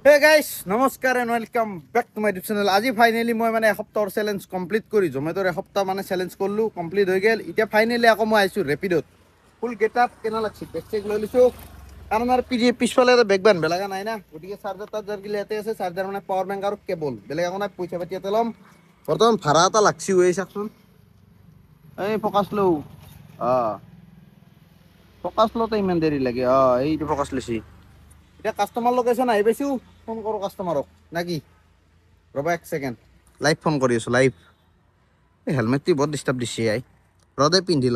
Hey guys, নমস্কাৰ and welcome back to my YouTube channel. আজি finally মই মানে এসপ্তাহৰ চ্যালেঞ্জ কমপ্লিট কৰি জমেটৰ এসপ্তাহ মানে চ্যালেঞ্জ কৰলো কমপ্লিট হৈ গেল। এতিয়া ফাইনালি আকৌ মই আইছো ৰেপিডত। ফুল গেটআপ কেনা লাগছে বেক লৈ লিছো। কাৰণ আৰ পিছফালে বেক বান বেলাগা নাই না। গটিকে চাৰ্জাৰ গিলা এতে আছে চাৰ্জাৰ মানে পাৱাৰ বেংক আৰু কেবল। বেলেগ একো নাই পইচা পাতি এতে লম। বৰ্তমান ভাড়া এটা লাগছি হৈ চাকচোন। এই ফকাস লো। ফকাস লতে ইমান দেৰি লাগে। এইটো ফকাস লৈছি। এটা কাস্টমার লোকেশন আহি পাইছো ফোন করো কাস্টমারক নাকি রবা এক সেকেন্ড লাইভ ফোন কৰি আছো লাইভ এই হেলমেটটি বহুত ডিস্টাৰ্ব দিছে আই ৰদে পিন্ধি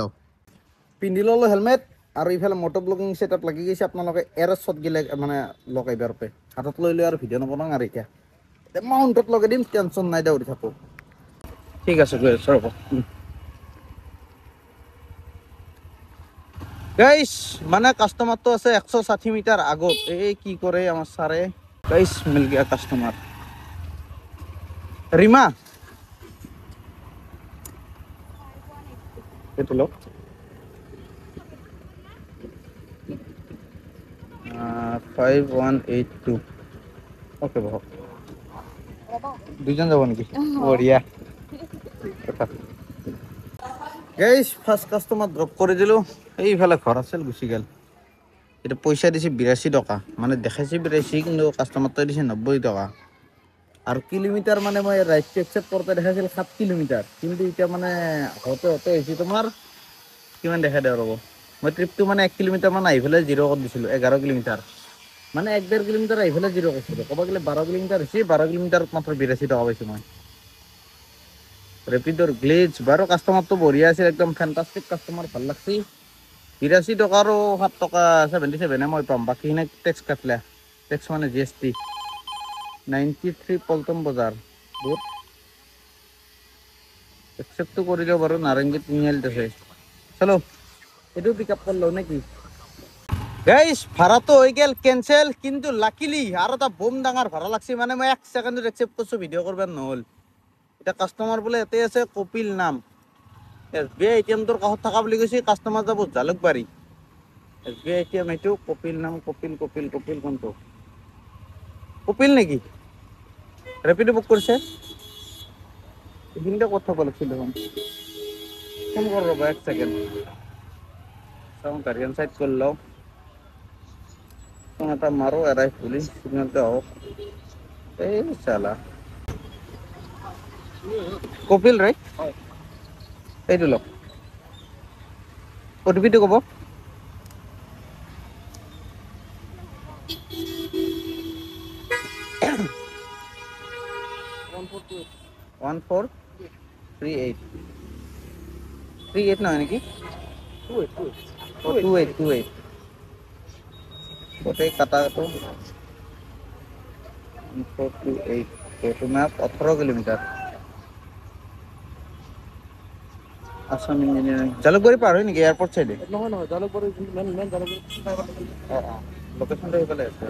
ললো হেলমেট আৰু ইফালে মটো ব্লগিং সেটআপ লাগি গৈছে আপোনালোকে এৰ শট গিলে মানে লগাইবাৰ পে হাতত লৈ লৈ আৰু ভিডিঅ' নবনাও আৰু এতিয়া মাউন্টত লগাই দিম টেনশন নাই দৌৰি থাকো ঠিক আছে গৈ আছো ৰব গাইস মানে কাস্টমার তো আছে 160 মিটার আগত এই কি করে আমার সারে গাইস মিল গया কাস্টমার রিমা এটা লো 5182 ওকে বাবা দুজন যাব নাকি বঢ়িয়া গাইস ফার্স্ট কাস্টমার ড্রপ করে দিলো এইফালে ঘর আছিল গুছি গেল এটা পয়সা দিছে 82 টাকা মানে দেখাইছে 82 কিন্তু কাস্টমারটা দিছে 90 টাকা আর কিলোমিটার মানে মই রাইট একসেপ্ট করতে দেখাইছিল 7 কিলোমিটার কিন্তু এটা মানে হতে হতে হইছে তোমার কিমান দেখা দেও রব মই ট্রিপটো মানে 1 কিলোমিটার মান আইফালে জিরো করে দিছিল 11 কিলোমিটার মানে 1.5 কিলোমিটার আইফালে জিরো করছিল কবা গেলে 12 কিলোমিটার হইছে 12 কিলোমিটার মাত্র 82 টাকা পাইছি মই রেপিডোর গ্লেজ 12 কাস্টমার তো বঢ়িয়া আছিল একদম ফ্যান্টাস্টিক কাস্টমার ভাল লাগছি 82 টাকারও 7 টাকা 77 মই পাম বাকিনে ট্যাক্স কাটলে ট্যাক্স মানে জিএসটি 93 পল্টন বজাৰ বহুত একসেপ্ট তো কৰি দিও বাৰু নাৰেঙ্গী তিনিআলিত আছে চলো এটো পিকআপ কৰলো নেকি গাইস ভাড়া তো হৈ গেল ক্যান্সেল কিন্তু লাকিলি আৰু এটা বম ডাঙৰ ভাড়া লাগছি মানে মই 1 সেকেন্ডত একসেপ্ট করছো ভিডিও করব নহল এটা কাস্টমার বলে এতে আছে কপিল নাম এসবিআই এটিএম তোর কাহত থাকা বুলি কৈছে কাস্টমার যাব জালুকবাৰী এসবিআই এটিএম এটো কপিল নাম কপিল কোনটো কপিল নেকি রেপিডো বুক করছে এদিনটা কথা বলেছিল দেখুন ফোন কর রবা 1 সেকেন্ড সাউন্ড গাড়িয়ান সাইড করলো ফোনটা মারো এরাই পুলিশ সিগন্যালটা অফ এই শালা কপিল রাইট এইটো লক ওটিপিটো কব 1438 নহয় নেকি 28 গোটেই কাটাটো 1428 এইটো map 18 kilometre Assam engineering Jalukbari পাৰ হয় নেকি এয়াৰপোৰ্ট সাইডে নহয় নহয় জালুকবাৰী মেন জালুকবাৰী লোকেশনটা এইফালে আছে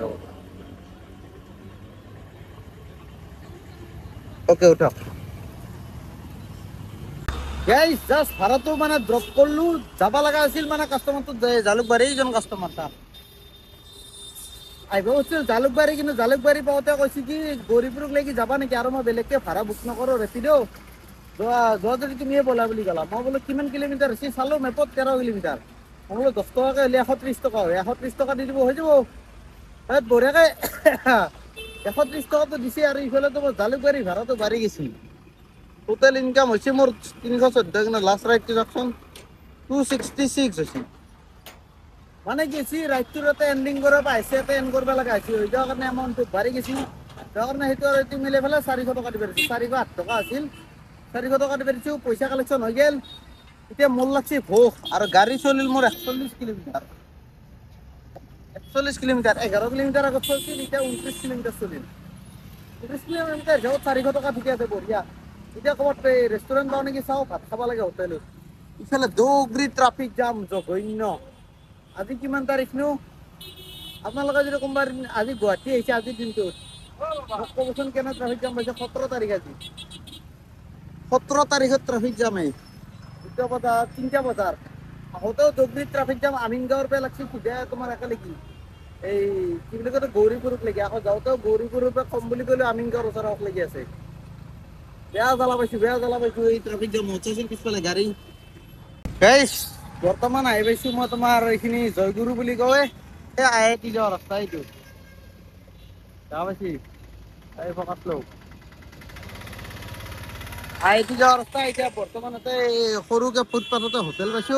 ওকে উঠা গাইস জাস্ট ভাড়াটো মানে ড্ৰপ কৰলু যাবা লাগা আছিল মানে কাস্টমাৰ তো জালুকবাৰী জন কাস্টমাৰ তা আইব হচ্ছে জালুকবাৰী কিন্তু জালুকবাৰী পাওঁতে কৈছে কি গৰিপুৰক লাগি যাবা নেকি আৰু মই বেলেগকে ভাড়া বুক নকৰো ৰেপিডো যোৱা যদি তুমিয়ে বলা বুলি ক'লা মই বোলো কিমান কিলোমিটাৰ আছে চালো মেপত 13 কিলোমিটাৰ মই বোলো 10 টাকাকে হলে 130 টাকা হয় 130 টাকা দি দিব হৈ যাব তাত বঢ়িয়াকে 130 টাকা তো দিছে আৰু ইফালে তো জালুকবাৰী ভাড়াটো বাঢ়ি গৈছিল টোটাল ইনকাম হৈছে মোৰ 314 কিন্তু লাষ্ট ৰাইড ট্ৰানজাকচন 266 হৈছে মানে গেছি ৰাইডটোৰ এটা এন্ডিং কৰা পাইছে এটা এন্ড কৰিব লগা হৈছে হৈ যোৱাৰ কাৰণে এমাউণ্টটো বাঢ়ি গৈছিল তাৰ কাৰণে সেইটো আৰু এইটো মিলাই পেলাই 400 টকা দিব পাৰিছে 408 টকা আছিল 400 টকা দিব পাৰিছো পইচা কালেকশ্যন হৈ গেল এতিয়া মোৰ লাগছে ভোক আৰু গাড়ী চলিল মোৰ 41 কিলোমিটাৰ 41 কিলোমিটাৰ 11 কিলোমিটাৰ আগত চলিছিল এতিয়া 29 কিলোমিটাৰ চলিল 29 কিলোমিটাৰ যাও 400 টকা ঠিকে আছে বঢ়িয়া এতিয়া ক'বাত ৰেষ্টুৰেণ্ট পাওঁ নেকি চাওঁ ভাত খাব লাগে হোটেলত ইফালে দৌগ্ৰী ট্ৰাফিক জাম জঘন্য আজি কিমান তাৰিখ নো আপোনালোকে যদি কোনোবা আজি গুৱাহাটী আহিছে আজিৰ দিনটোত কবচোন কেনে ট্ৰাফিক জাম পাইছে 17 তাৰিখ আজি 17 তাৰিখত ট্ৰাফিক জামে 3টা বজাৰ আহোঁতেও দৌগ্ৰীত ট্ৰাফিক জাম আমিনগাঁৱৰ পৰা লাগছি সিধা তোমাৰ একেলগে এই কি বুলি কয় গৌৰীপুৰক লাগি আকৌ যাওঁতেও গৌৰীপুৰৰ পৰা কম বুলি ক'লেও আমিনগাঁৱৰ ওচৰত লাগি আছে বেয়া জ্বালা পাইছো এই ট্ৰাফিক জাম হচ্ছে পিছফালে গাড়ী গাইছ বৰ্তমান আহি পাইছো মই তোমাৰ এইখিনি জয়গুৰু বুলি কয় এই IIT যোৱা ৰাস্তা এইটো যা পাইছি এই ফকাত লো IIT যোৱা ৰাস্তা এতিয়া বৰ্তমান ইয়াতে সৰুকে ফুটপাথতে হোটেল পাইছো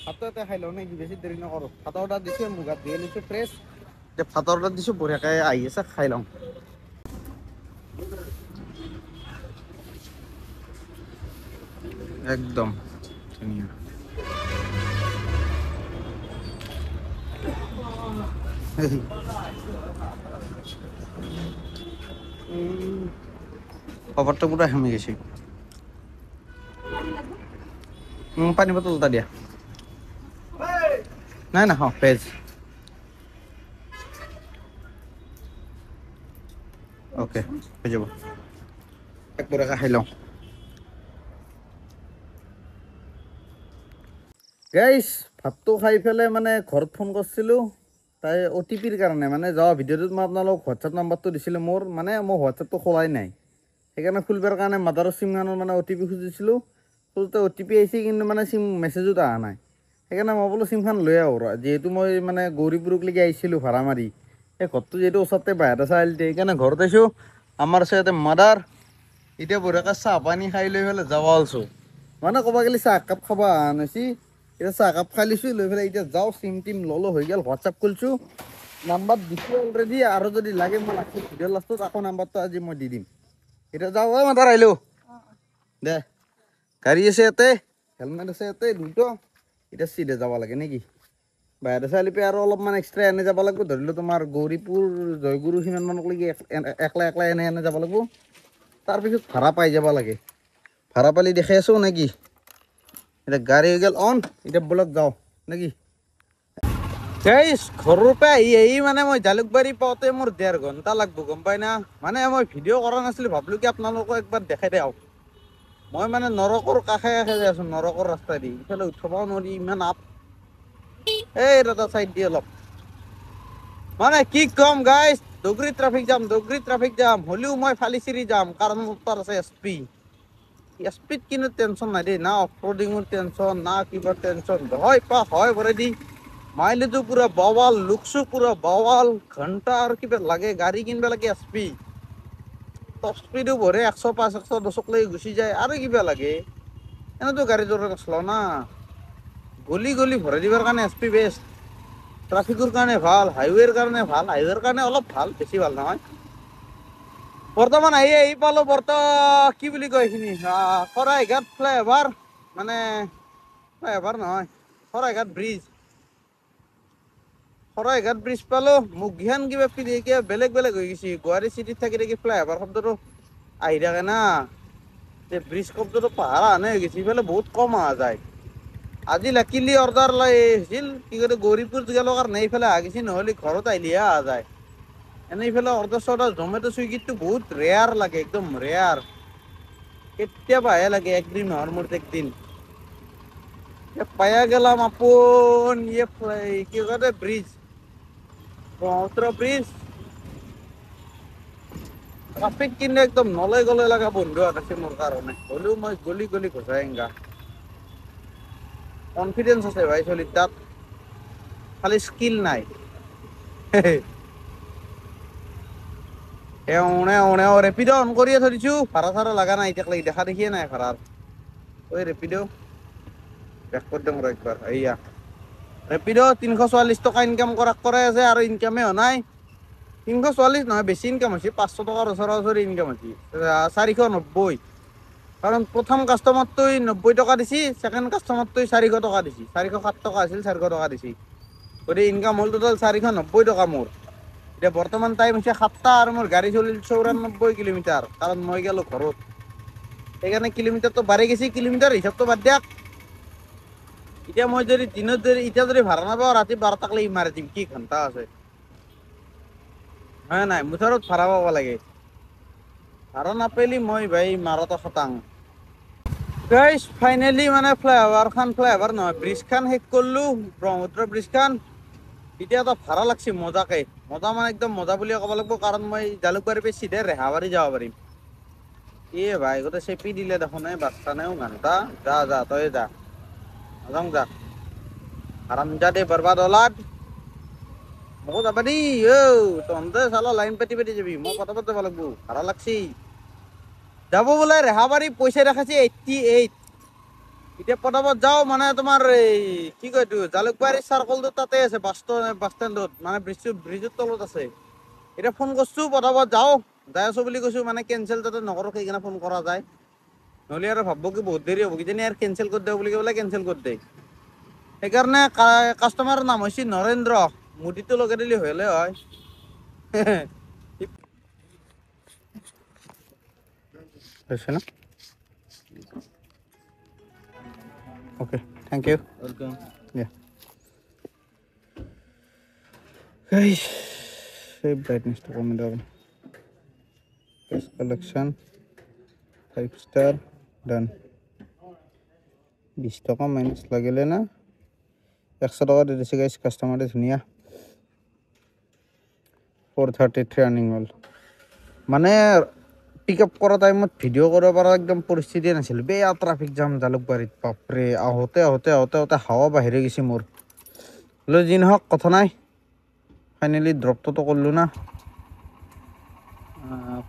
ভাতটো ইয়াতে খাই লওঁ নেকি বেছি দেৰি নকৰোঁ ভাতৰ অৰ্ডাৰ দিছে মোক গাত দিয়ে লৈছো ফ্ৰেছ এতিয়া ভাতৰ অৰ্ডাৰ দিছো বঢ়িয়াকে আহি আছে খাই লওঁ একদম ধুনীয়া খবৰটো পুৰা হেমি গৈছে পানী বটল এটা দিয়া নাই নাখাওঁ ভেজ অ'কে হৈ যাব এক বঢ়িয়াকৈ খাই লওঁ গাইছ ভাতটো খাই পেলাই মানে ঘৰত ফোন কৰিছিলোঁ তাই OTPৰ কাৰণে মানে যোৱা ভিডিঅ'টোত মই আপোনালোকক হোৱাটছআপ নাম্বাৰটো দিছিলোঁ মোৰ মানে মই হোৱাটছআপটো খোলাই নাই সেইকাৰণে খুলিবৰ কাৰণে মাদাৰৰ চিমখনৰ মানে OTP খুজিছিলোঁ খোজোতে OTP আহিছে কিন্তু মানে চিম মেছেজত অহা নাই সেইকাৰণে মই বোলো চিমখন লৈ আহোঁ যিহেতু মই মানে গৌৰীপুৰকলৈকে আহিছিলোঁ ভাড়া মাৰি সেই ঘৰটো যিহেতু ওচৰতে বাহিৰত আছে সেইকাৰণে ঘৰত আহিছোঁ আমাৰ আছে ইয়াতে মাদাৰ এতিয়া বঢ়িয়াকৈ চাহ পানী খাই লৈ পেলাই যাব আছোঁ মানে ক'ব গ'লে চাহ একাপ খাব অহা নাছি এতিয়া চাহ একাপ খাই লৈছোঁ লৈ পেলাই এতিয়া যাওঁ চিম টিম ল'লোঁ হৈ গ'ল হোৱাটছআপ খুলিছোঁ নাম্বাৰ দিছোঁ অলৰেডি আৰু যদি লাগে মই লাষ্টত ভিডিঅ' লাষ্টত আকৌ নাম্বাৰটো আজি মই দি দিম এতিয়া যাওঁ মাদাৰ আহিলোঁ দে গাড়ী আছে ইয়াতে হেলমেট আছে ইয়াতে দুটো এতিয়া চিধে যাব লাগে নেকি বাহিৰত চালি পে আৰু অলপমান এক্সট্ৰা এনে যাব লাগিব ধৰিলোঁ তোমাৰ গৌৰীপুৰ জয়গুৰু সিমানমানলৈকে একলা এনে যাব লাগিব তাৰপিছত ভাড়া পাই যাব লাগে ভাড়া পালি দেখাই আছোঁ নেকি এতিয়া গাড়ী হৈ গ'ল অন এতিয়া বলক যাওঁ নেকি গাইছ ঘৰৰ পৰা আহি মানে মই জালুকবাৰী পাওঁতে মোৰ 1.5 ঘণ্টা লাগব গম পাই না মানে মই ভিডিঅ' কৰা নাছিলোঁ ভাবিলোঁ কি আপোনালোকক একবাৰ দেখাই দিওঁ মই মানে নৰকৰ কাষে যাই আছোঁ নৰকৰ ৰাস্তা দি ইফালে উঠিবও নোৱাৰি ইমান আপ এই দাদা চাইড দি অলপ মানে কি কম গাইছ ডুগৰি ট্ৰাফিক জাম হ'লেও মই ফালি চিৰি যাম কাৰণ মোৰ তাত আছে স্পীড কিন্তু টেনশ্যন নাই দেই না অফ ৰ'ডিঙৰ টেনশ্যন না কিবা টেনশ্যন হয় ভৰাই দি মাইলেজো পুৰা বাৱাল লুকছো পুৰা বাৱাল ঘণ্টা আৰু কিবা লাগে গাড়ী কিনিব লাগে টপ স্পীডো ভৰে 105 110 লৈ গুচি যায় আৰু কিবা লাগে এনেতো গাড়ী দৌৰা নচলাও না গলি ভৰাই দিবৰ কাৰণে SP বেষ্ট ট্ৰাফিকৰ কাৰণে ভাল হাইৱেৰ কাৰণে অলপ ভাল বেছি ভাল নহয় বৰ্তমান আহি পালোঁ কি বুলি কয় এইখিনি শৰাইঘাট ফ্লাইঅভাৰ মানে ফ্লাইঅভাৰ নহয় শৰাইঘাট ব্ৰিজ পালোঁ মুখখন কিবা বেলেগ হৈ গৈছে গুৱাহাটী চিটিত থাকি ফ্লাইঅভাৰ শব্দটো আহি থাকে না ব্ৰিজ শব্দটো পাহাৰ আনে হৈ গৈছে ইফালে বহুত কম অহা যায় আজি লাকিলি অৰ্ডাৰ লৈ আহিছিল কি কয় গৌৰীপুৰ গেলৰ কাৰণে এইফালে আহিছে নহ'লে ঘৰত আহিলেহে অহা যায় এনে এইফালে অৰ্ডাৰ জমেটো চুইগিতটো বহুত ৰেয়াৰ লাগে একদম ৰেয়াৰ কেতিয়াবাহে লাগে 1-2 মাহৰ মূৰত একদিন পায়া গেলাম আপোন কি কয় ব্ৰিজ ব্ৰহ্মপুত্ৰ ব্ৰিজ ট্ৰাফিক কিন্তু একদম নলৈ গলে লগা বন্ধু আছে মোৰ কাৰণে হ'লেও মই গলি ঘূৰাই এংগা কনফিডেন্স আছে ভাই চলিৰ তাত খালি স্কিল নাই ৰেপিড' অন কৰিয়ে থৈ দিছোঁ ভাড়া চাড়া লগা নাই এতিয়ালৈকে দেখা দেখিয়ে নাই ভাড়াৰ ৰেপিড' বেক কৰি দিওঁ একবাৰ এইয়া ৰেপিড' 344 টকা ইনকাম কৰাই আছে আৰু ইনকামে হোৱা নাই 344 নহয় বেছি ইনকাম হৈছে 500 টকাৰ ওচৰা-ওচৰি ইনকাম হৈছে 490 কাৰণ প্ৰথম কাষ্টমাৰটোই 90 টকা দিছি ছেকেণ্ড কাষ্টমাৰটোই 400 টকা দিছি 407 টকা আছিল 400 টকা দিছি গতিকে ইনকাম হ'ল টোটেল 490 টকা মোৰ এতিয়া বৰ্তমান টাইম হৈছে 7টা আৰু মোৰ গাড়ী চলিল 94 কিলোমিটাৰ কাৰণ মই গেলোঁ ঘৰত সেইকাৰণে কিলোমিটাৰটো বাঢ়ি গৈছে কিলোমিটাৰ হিচাপটো বাদ দিয়ক এতিয়া মই যদি দিনত এতিয়া যদি ভাড়া নাপাওঁ ৰাতি 12টাক লাগি মাৰি দিম কি ঘণ্টা আছে হয় নাই মুঠৰত ভাড়া পাব লাগে ভাড়া নাপালি মই ভাই মাৰতো খটাং গাইছ ফাইনেলি মানে ফ্লাইঅভাৰ নহয় ব্ৰিজখন শেষ কৰিলোঁ ব্ৰহ্মপুত্ৰ ব্ৰিজখন এতিয়া এটা ভাড়া লাগছে মজাকে মজা মানে একদম মজা বুলিয়ে ক'ব লাগিব কাৰণ মই জালুকবাৰীৰ পৰা চিধা ৰেহাবাৰী যাব পাৰিম ভাই গোটেই চেপি দিলে দেখোন বাচ্চা নেও ঘণ্টা যা যা তই যা নাযাওঁ যা হাৰামজাদে বৰবাদ অলাদ মকো যাবা দেই তহঁতে চালা লাইন পাতি পাতি যাবি মই পটাপট যাব লাগিব ভাড়া লাগছি যাব বোলে ৰেহাবাৰী পইচা দেখাইছে 88 এতিয়া পটাপট যাওঁ মানে তোমাৰ এই কি কয় এইটো জালুকবাৰী চাৰ্কলটো তাতে আছে বাছ ষ্টেণ্ডত মানে ব্ৰিজৰ তলত আছে এতিয়া ফোন কৰিছোঁ পটাপট যাওঁ যাই আছো বুলি কৈছোঁ মানে কেঞ্চেল যাতে নকৰোঁ সেইকাৰণে ফোন কৰা যায় নহ'লে আৰু ভাবব কি বহুত দেৰি হ'ব কিজানি আৰু কেঞ্চেল কৰি দিওঁ বুলি ক'লে কেঞ্চেল কৰি দিয়ে সেইকাৰণে কাষ্টমাৰৰ নাম হৈছে নৰেন্দ্ৰ মুদিটো লগাই দিলে হ'লে হয় হৈছে না Okay, thank you. Welcome. Yeah. Guys, save brightness to comment down. Best collection, 5 star, done. 20 টাকা মাইনাস লাগিলে না 100 টাকা দিয়ে দিছে গাইস কাস্টমারে ধুনিয়া 433 আর্নিং হল মানে পিক আপ কৰা টাইমত ভিডিঅ' কৰিব পৰা একদম পৰিস্থিতি নাছিল বেয়া ট্ৰাফিক জাম জালুকবাৰীত বাপৰে আহোঁতে হাৱা বাহিৰে গৈছে মোৰ হ'লেও যি নহওক কথা নাই ফাইনেলি ড্ৰপটোতো কৰিলোঁ না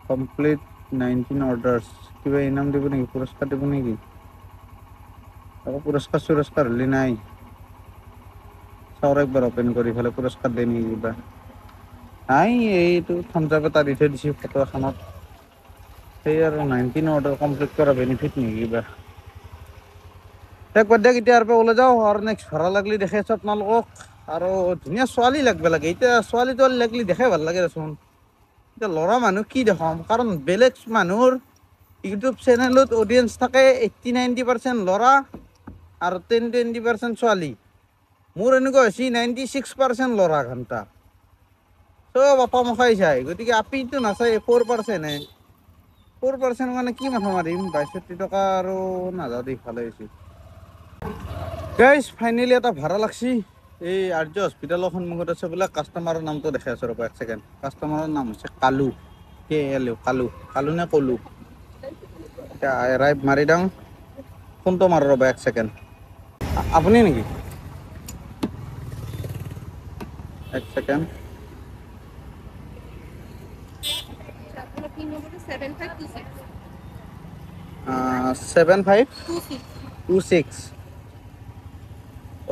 কমপ্লিট 19 অৰ্ডাৰ্ছ কিবা ইনাম দিব নেকি পুৰস্কাৰ দিব নেকি আকৌ পুৰস্কাৰ হ'লে নাই চাওঁ একবাৰ অপেন কৰি পেলাই পুৰস্কাৰ দিয়ে নেকি কিবা নাই এইটো থাম্বছ আপ এটা দি থৈ দিছোঁ ফটো এখনত সেই আৰু 19 অৰ্ডাৰ কমপ্লিট কৰা বেনিফিট নেকি কিবা একবাৰ দিয়ক এতিয়া আৰু ওলাই যাওঁ আৰু নেক্সট ভাড়া লাগলি দেখে আছোঁ আপোনালোকক আৰু ধুনীয়া ছোৱালী লাগব লাগে এতিয়া ছোৱালী তোৱালী লাগলি দেখাই ভাল লাগে দেচোন এতিয়া ল'ৰা মানুহ কি দেখাম কাৰণ বেলেগ মানুহৰ ইউটিউব চেনেলত অডিয়েঞ্চ থাকে 80-90% ল'ৰা আৰু 10-20% ছোৱালী মোৰ এনেকুৱা হৈছে 96% ল'ৰা ঘণ্টা চব আপা মখাই চাই গতিকে আপিটো নাচায় 4%হে 4% মানে কি মাথা মাৰিম 62 টকা আৰু নাযাওঁ দেই ভালে হৈছে গাইজ ফাইনেলি এটা ভাড়া লাগছি এই আৰ্য হস্পিটেলৰ সন্মুখত আছে বোলে কাষ্টমাৰৰ নামটো দেখাই আছোঁ ৰ'ব এক ছেকেণ্ড কাষ্টমাৰৰ নাম হৈছে কালু কালু নে কলু এতিয়া এৰাই মাৰি দিওঁ ফোনটো মাৰোঁ ৰ'ব এক ছেকেণ্ড আপুনি নেকি এক ছেকেণ্ড 7526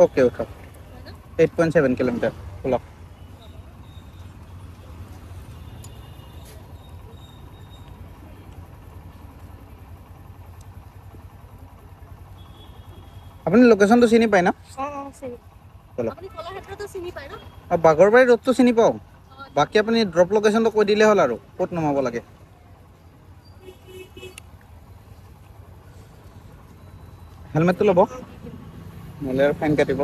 ओके 8.7 কিলোমিটাৰ খোলক আপুনি লোকেশ্যনটো চিনি পায় না বাগৰবাৰী ৰোডটো চিনি পাওঁ বাকী আপুনি ড্ৰপ লোকেশ্যনটো কৈ দিলে হ'ল আৰু ক'ত নমাব লাগে হেলমেটটো ল'ব নহ'লে আৰু ফাইন কাটিব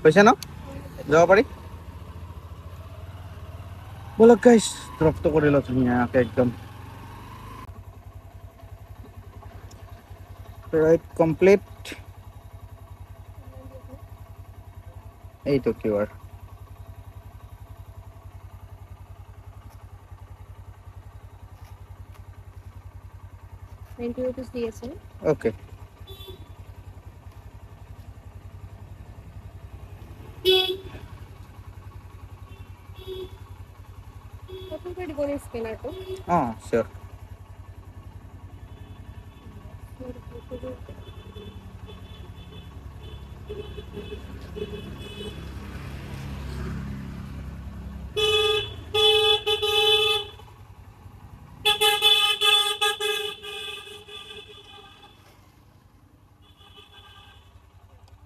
হৈছে ন যাব পাৰি ব'লক গাইছ ড্ৰপটো কৰি লওঁ ধুনীয়াকৈ একদম ৰাইট কমপ্লিট এইটো কিউআৰ ओके हाँ श्योर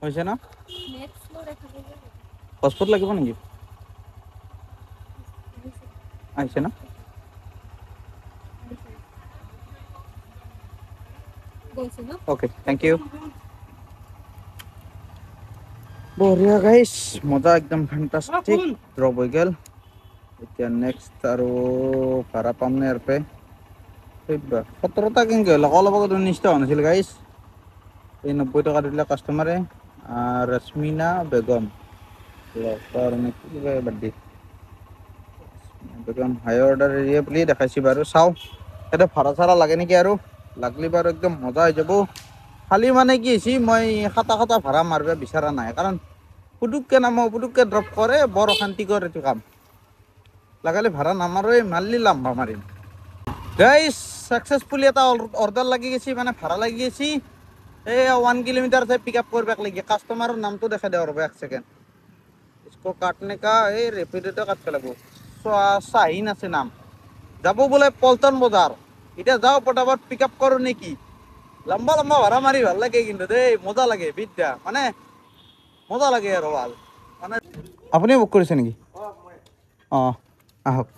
হৈছে না পাছপোৰ্ট লাগিব নেকি আহিছে না ओके थैंक यू बढ़िया गाइस मजा एकदम फैंटास्टिक ड्रप हो गल এতিয়া নেক্সট আৰু ভাড়া পাম নে ইয়াৰ পে 17টা কেনেকৈ হ'ল অলপ আগত 19 টকা নাছিল গাইছ এই 90 টকা দিলে কাষ্টমাৰে ৰশ্মিনা বেগম লকাৰ নেকি কিবা বাদ দি একদম হাই অৰ্ডাৰ এৰিয়া বুলি দেখাইছে বাৰু চাওঁ ইয়াতে ভাড়া চাড়া লাগে নেকি আৰু লাগলি বাৰু একদম মজা হৈ যাব খালি মানে কি হৈছে মই খাটা ভাড়া মাৰিব বিচৰা নাই কাৰণ পুটুককৈ নামো পুটুককৈ ড্ৰপ কৰে বৰ অশান্তিকৰ এইটো কাম লাগালে ভাড়া নামাৰোৱে মাৰিলি লাম্বা মাৰিম গাইজ ছাকচেছফুলি এটা অৰ্ডাৰ লাগি গৈছে মানে ভাড়া লাগি গৈছে এই 1 কিলোমিটাৰ পিক আপ কৰিব লাগে কাষ্টমাৰৰ নামটো দেখাই দিওঁ ৰ'ব 1 ছেকেণ্ড इसको काटने का ये रेपिडोতে কাটতে লাগব শাহিন আছে নাম যাব বলে পল্টন বজাৰ এটা যাও পটাপট পিক আপ কৰো নেকি লম্বা লম্বা ভাড়া মাৰি ভাল লাগে কিন্তু দেই মজা লাগে বিদ্যা মানে মজা লাগে আৰু ভাল মানে আপুনি বুক কৰিছে নেকি অঁ আহক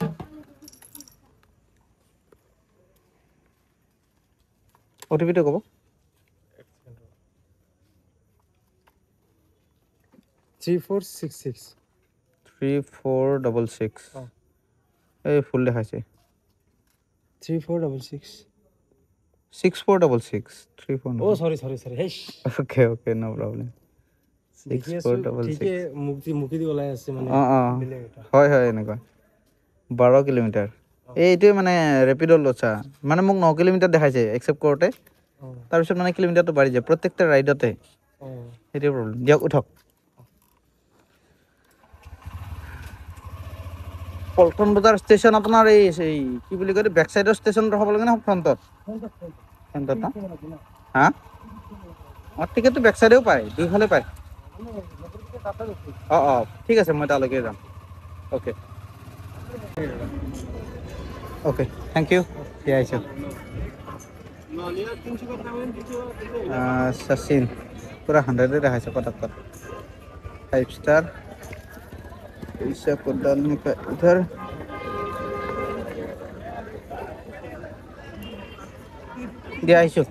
অ'টিপিটো ক'ব 3466 3466 এই ফুল দেখাইছে 3466 6466 34 oh sorry hey okay no problem 6466 মুক্তি দি ওলাই আছে মানে বেলেগ এটা হয় এনেকুৱা 12 কিলোমিটাৰ এইটোৱে মানে ৰেপিডো লছা মানে মোক 9 কিলোমিটাৰ দেখাইছে একচেপ্ট কৰোঁতে তাৰপিছত মানে কিলোমিটাৰটো বাঢ়ি যায় প্ৰত্যেকটা ৰাইডতে সেইটোৱে প্ৰব্লেম দিয়ক উঠক পল্টন বজাৰ ষ্টেচন আপোনাৰ এই কি বুলি কয় বেক চাইডৰ ষ্টেচন ৰখাব লাগে না ফ্ৰণ্টত ফ্ৰণ্টত না হা অঁ টিকেটটো বেক চাইডেও পায় দুইফালে পায় অঁ ঠিক আছে মই তালৈকে যাম অ'কে থেংক ইউ দিয়া আহিছোঁ শচীন পুৰা 100 দেখাইছে কটাকট 5 स्टार पैसा को डालने का इधर দিয়া আহিছোঁ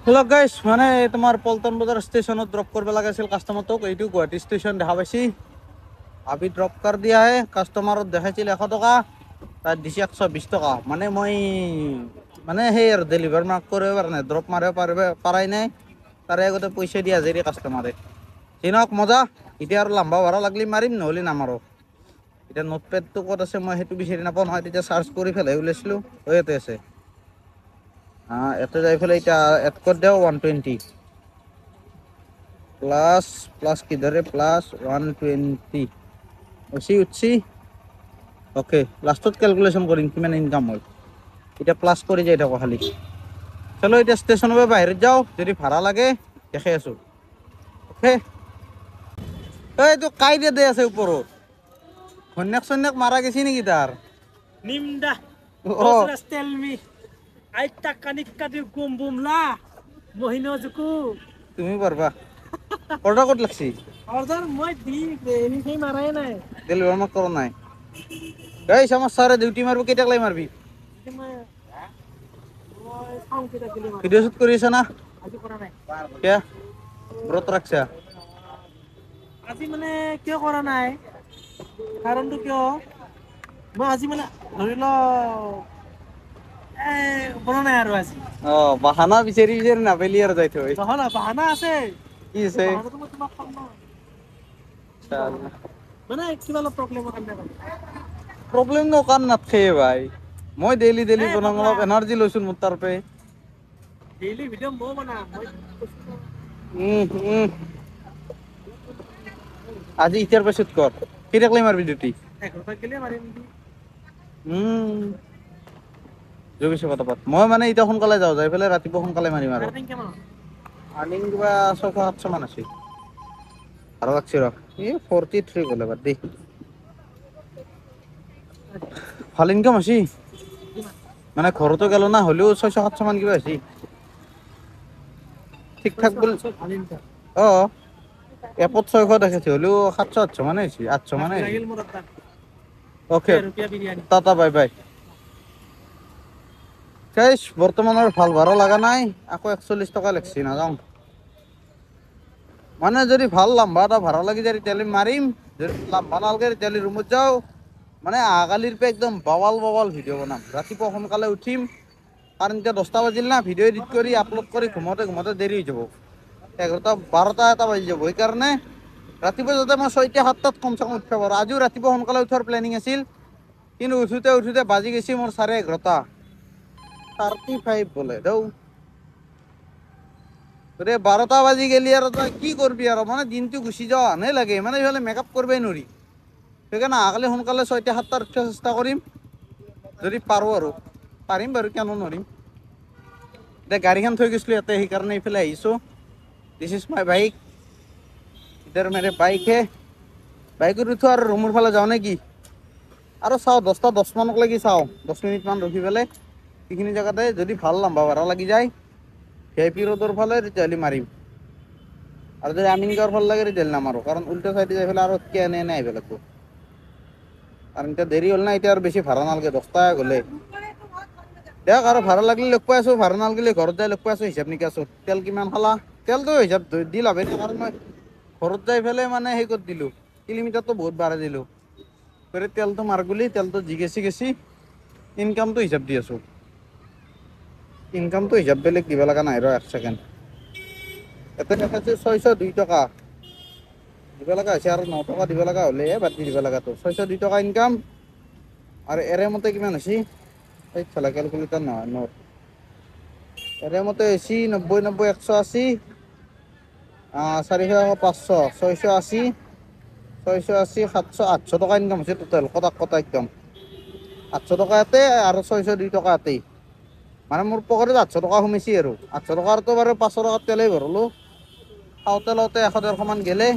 হেল্ল' গাইছ মানে তোমাৰ পল্টন বজাৰ ষ্টেচনত ড্ৰপ কৰিব লাগিছিল কাষ্টমাৰটোক এইটো গুৱাহাটী ষ্টেচন দেখা পাইছি আবি ড্ৰপ কৰ দিয়া হে কাষ্টমাৰত দেখাইছিল 100 টকা তাত দিছে 120 টকা মানে মই মানে সেই আৰু ডেলিভাৰ মাৰ্ক কৰিব পৰা নাই ড্ৰপ মাৰিব পাৰাই নাই তাৰে আগতে পইচা দিয়া যায় কাষ্টমাৰে চিনক মজা এতিয়া আৰু লাম্বা ভাড়া লাগলি মাৰিম নহ'লে নামাৰো এতিয়া নোটপেডটো ক'ত আছে মই সেইটো বিচাৰি নাপাওঁ নহয় তেতিয়া চাৰ্চ কৰি পেলাই ওলাইছিলোঁ ইয়াতে আছে ইয়াতে যাই পেলাই এতিয়া এড কৰি দিওঁ 120 প্লাছ কিধৰে প্লাছ 120 উঠছি অ'কে লাষ্টত কেলকুলেশ্যন কৰিম কিমান ইনকাম হয় এতিয়া প্লাছ কৰি যাই থাকোঁ খালি চলো এতিয়া ষ্টেচনৰ পৰা বাহিৰত যাওঁ যদি ভাড়া লাগে দেখাই আছোঁ অ'কে এইটো কাই দে আছে ওপৰত ঘন্যাক মাৰা গেছি নেকি তাৰ নিমদা টেল মি আইতা কানিক্কা দি গুম বুমলা মহিনো জুকু তুমি পারবা অর্ডার কত লাগছি অর্ডার মই দি এনি মারাই নাই ডেলিভার মাক করো নাই গাইস আমার সারে ডিউটি মারবো কেটা লাই মারবি ভিডিও শুট করিছ না আজি কৰা নাই কে ব্ৰত ৰাখছা আজি মানে কিয় কৰা নাই কাৰণটো কিয় মই আজি মানে ধৰি ল বনা নাই আৰু আজি বাহানা বিচাৰি নাবেলি আৰু যাই থৈ বাহানা আছে কি আছে মানে কিবা অলপ প্ৰব্লেম ন কান নাথাকে ভাই মই ডেইলি বনাম অলপ এনাৰ্জি লৈছোঁ মোৰ তাৰ পে ডেইলি ভিডিঅ' মই বনাম আজি ইতিয়াৰ পাছত কৰ কেইটাক লৈ মাৰবি ডিউটি জগিছোঁ কথা পাত মই মানে এতিয়া সোনকালে যাওঁ যাই পেলাই ৰাতিপুৱা সোনকালে মাৰিম আৰু আৰ্নিং কিবা 600-700 মান আছে আৰু লাগছি ৰ 43 গ'লে বাদ দেই ভাল ইনকাম আছে মানে ঘৰতো গেলো না হ'লেও 600-700 মান কিবা আছে ঠিক ঠাক বুলি এপত 600 দেখাইছে হ'লেও 700-800 মানে হৈছে 800 মানে অ'কে টাটা বাই বাই গাইছ বৰ্তমানৰ ভাল ভাড়া লগা নাই আকৌ 41 টকা লাগছি নাযাওঁ মানে যদি ভাল লাম্বা এটা ভাড়া লাগি যায় তেতিয়াহ'লে মাৰিম যদি লাম্বা নালাগে তেতিয়াহ'লে ৰুমত যাওঁ মানে আগালিৰ পৰা একদম বাৱাল ভিডিঅ' বনাম ৰাতিপুৱা সোনকালে উঠিম কাৰণ এতিয়া 10টা বাজিল না ভিডিঅ' এডিট কৰি আপলোড কৰি ঘুমোতে দেৰি হৈ যাব 11টা 12টা এটা বাজি যাব সেইকাৰণে ৰাতিপুৱা যাতে মই 6টা 7টাত কমচে কম উঠিব পাৰোঁ আজিও ৰাতিপুৱা সোনকালে উঠাৰ প্লেনিং আছিল কিন্তু উঠোতে বাজি গৈছে মোৰ 11:30 35 বোলে দেও ৰে 12টা বাজি গেলি আৰু তই কি কৰবি আৰু মানে দিনটো গুচি যোৱা হেনে লাগে মানে ইফালে মেকআপ কৰিবই নোৱাৰি সেইকাৰণে আগালি সোনকালে 6টা 7টাত উঠাৰ চেষ্টা কৰিম যদি পাৰোঁ আৰু পাৰিম বাৰু কিয় নোৱাৰিম এতিয়া গাড়ীখন থৈ গৈছিলোঁ ইয়াতে সেইকাৰণে এইফালে আহিছোঁ this is my bike ইধৰ Mere bike হে বাইকত উঠোঁ আৰু ৰুমৰ ফালে যাওঁ নেকি আৰু চাওঁ 10টা 10 মানক লাগি চাওঁ 10 মিনিটমান ৰখি পেলাই সেইখিনি জেগাতে যদি ভাল লাম্বা ভাড়া লাগি যায় VIP ৰোডৰ ফালে তেতিয়াহ'লে মাৰিম আৰু যদি আমিনগাঁৱৰ ফালে লাগে তেতিয়াহ'লে নামাৰোঁ কাৰণ উল্টা চাইডে যাই পেলাই আৰু এনে আহিব লাগিব কাৰণ এতিয়া দেৰি হ'ল না এতিয়া আৰু বেছি ভাড়া নালাগে 10টা গ'লে দিয়ক আৰু ভাড়া লাগিলে লগ পাই আছোঁ ভাড়া নালাগিলে ঘৰত যাই লগ পাই আছোঁ হিচাপ নিকাচত তেল কিমান খালা তেলটো হিচাপ দি লাভে নাই কাৰণ মই ঘৰত যাই পেলাই মানে সেই কৰি দিলোঁ কিলোমিটাৰটো বহুত বাঢ়াই দিলোঁ গতিকে তেলটো মাৰগুলি তেলটো যি গেছি ইনকামটো হিচাপ দি আছোঁ ইনকামটো হিচাপ বেলেগ দিব লগা নাই ৰ 1 ছেকেণ্ড ইয়াতে দেখাইছে 602 টকা দিব লগা হৈছে আৰু 9 টকা দিব লগা হ'লেহে বাদ দি দিব লগাটো 602 টকা ইনকাম আৰু এৰেমতে কিমান হৈছে এই চালা কেলকুলেটাৰ নহয় নোট এৰেমতে হৈছে 90 90 180 400 500 680 680 700 800 টকা ইনকাম হৈছে টোটেল কটা একদম 800 টকা ইয়াতে আৰু 602 টকা ইয়াতে মানে মোৰ পকেটত 800 টকা সোমাইছে আৰু 800 টকাৰতো বাৰু 500 টকাত তেলেই ভৰলোঁ খাওঁতে লওঁতে 100-150 মান গেলে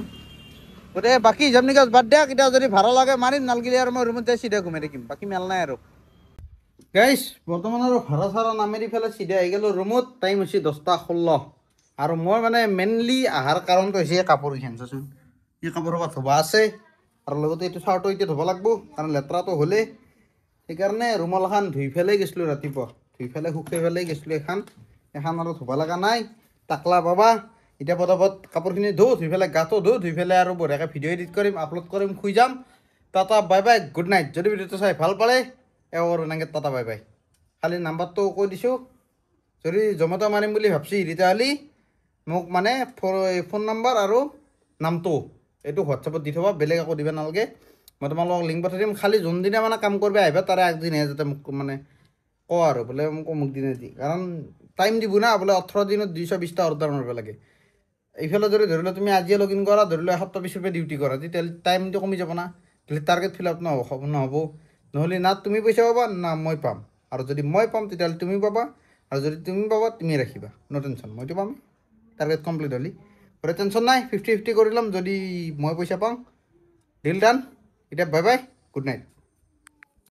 গতিকে বাকী হিচাপ নিকাচ বাদ দিয়া এতিয়া যদি ভাড়া লাগে মাৰিম নালগিলে আৰু মই ৰুমত যাই চিধা ঘুমাই থাকিম বাকী মেল নাই আৰু গাইজ বৰ্তমান আৰু ভাড়া চাড়া নামেৰি পেলাই চিধা আহি গ'লোঁ ৰুমত টাইম হৈছে 10টা 16 আৰু মই মানে মেইনলি অহাৰ কাৰণটো হৈছে কাপোৰকেইখন চাচোন এই কাপোৰ সোপা ধুব আছে আৰু লগতে এইটো চাৰ্টটো এতিয়া ধুব লাগিব কাৰণ লেতেৰাটো হ'লে সেইকাৰণে ৰুমালখন ধুই পেলাই গৈছিলোঁ ৰাতিপুৱা ধুই পেলাই শুকাই পেলাই গৈছিলোঁ এখন আৰু ধুব লগা নাই টাকলা পাবা এতিয়া পটাপট কাপোৰখিনি ধুই পেলাই গাটো ধুই পেলাই আৰু বঢ়িয়াকৈ ভিডিঅ' এডিট কৰিম আপলোড কৰিম শুই যাম tata bye bye good night যদি ভিডিঅ'টো চাই ভাল পালে আৰু এনেকৈ টাটা বাই বাই খালি নাম্বাৰটো কৈ দিছোঁ যদি জমেটো মাৰিম বুলি ভাবছি তেতিয়াহ'লে মোক মানে ফোন নাম্বাৰ আৰু নামটো এইটো হোৱাটছএপত দি থ'বা বেলেগ একো দিব নালাগে মই তোমালোকক লিংক পঠাই দিম খালি যোনদিনা মানে কাম কৰিব আহিবা তাৰে আগদিনাহে যাতে মোক মানে কওঁ আৰু বোলে মোক অমুক দিনে দি কাৰণ টাইম দিব না বোলে 18 দিনত 220টা অৰ্ডাৰ মাৰিব লাগে এইফালে যদি ধৰি লোৱা তুমি আজিয়ে লগ ইন কৰা ধৰি লোৱা 120 रुपये ডিউটি কৰা তেতিয়াহ'লে টাইমটো কমি যাব না তেতিয়াহ'লে টাৰ্গেট ফিল আপ নহ'ব নহ'লে না তুমি পইচা পাবা না মই পাম আৰু যদি মই পাম তেতিয়াহ'লে তুমি পাবা আৰু যদি তুমি পাবা তুমি ৰাখিবা ন' টেনশ্যন মইতো পাম টাৰ্গেট কমপ্লিট হ'লে গতিকে টেনশ্যন নাই 50-50 কৰি ল'ম যদি মই পইচা পাওঁ ডিল ডান এতিয়া বাই বাই গুড নাইট